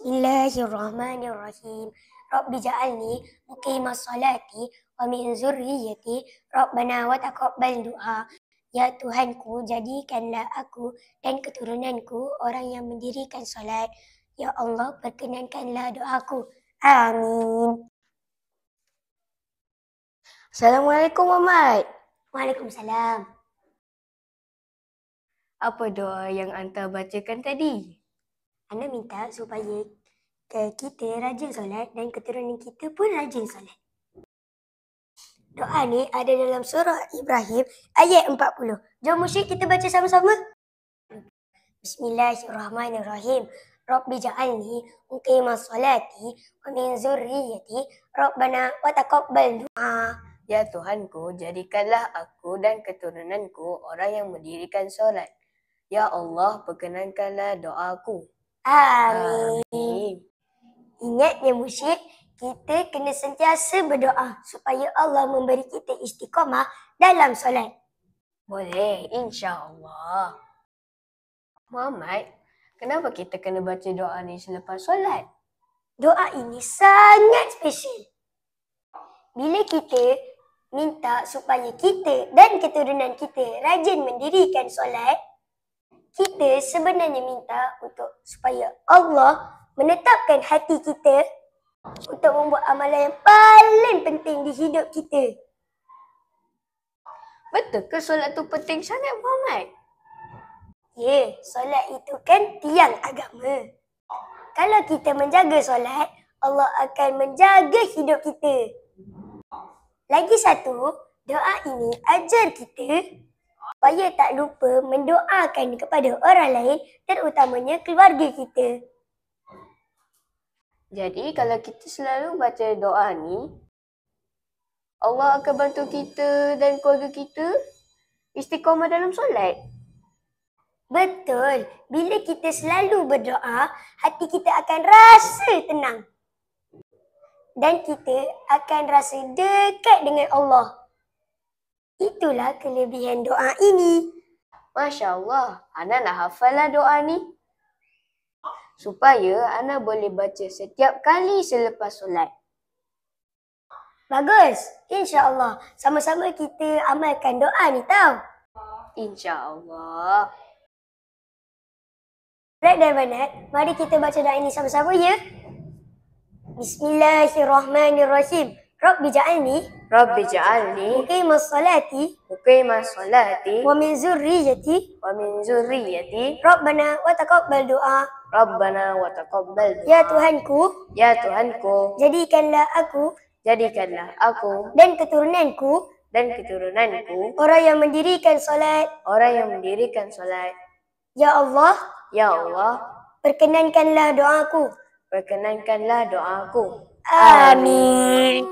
Bismillahirrahmanirrahim. Rabbi ja'alni muqimas salati wa min zurriyyati. Rabbana wa taqabbal du'a. Ya Tuhanku, jadikanlah aku dan keturunanku orang yang mendirikan solat. Ya Allah, perkenankanlah doaku. Amin. Assalamualaikum Muhammad. Waalaikumsalam. Apa doa yang anta bacakan tadi? Ana minta supaya kita rajin solat dan keturunan kita pun rajin solat. Doa ni ada dalam surah Ibrahim ayat 40. Jom musyrik kita baca sama-sama. Bismillahirrahmanirrahim. Rabbi ja'alni muqimas salati wa min zurriyyati. Rabbana wa taqabbal du'a. Ya Tuhanku, jadikanlah aku dan keturunanku orang yang mendirikan solat. Ya Allah, perkenankanlah doaku. Amin. Ingat ya musyrik, kita kena sentiasa berdoa supaya Allah memberi kita istiqamah dalam solat. Boleh, insya-Allah. Muhammad, kenapa kita kena baca doa ni selepas solat? Doa ini sangat special. Bila kita minta supaya kita dan keturunan kita rajin mendirikan solat, kita sebenarnya minta untuk supaya Allah menetapkan hati kita untuk membuat amalan yang paling penting di hidup kita. Betul ke solat tu penting sangat Muhammad? Ya, solat itu kan tiang agama. Kalau kita menjaga solat, Allah akan menjaga hidup kita. Lagi satu, doa ini ajar kita supaya tak lupa mendoakan kepada orang lain, terutamanya keluarga kita. Jadi kalau kita selalu baca doa ni, Allah akan bantu kita dan keluarga kita istiqamah dalam solat. Betul. Bila kita selalu berdoa, hati kita akan rasa tenang. Dan kita akan rasa dekat dengan Allah. Itulah kelebihan doa ini. Masya Allah, Ana nak hafal lah doa ni. Supaya Ana boleh baca setiap kali selepas solat. Bagus. InsyaAllah. Sama-sama kita amalkan doa ni tau. InsyaAllah. Baik dan banat, mari kita baca doa ini sama-sama ya. Bismillahirrahmanirrahim. Rabbi ja'alni muqimas salati wa min zurriyyati. Rabbana wa taqabbal du'a. Ya Tuhanku, jadikanlah aku dan keturunanku orang yang mendirikan solat. Ya Allah, perkenankanlah doaku. Perkenankanlah doaku. Amin.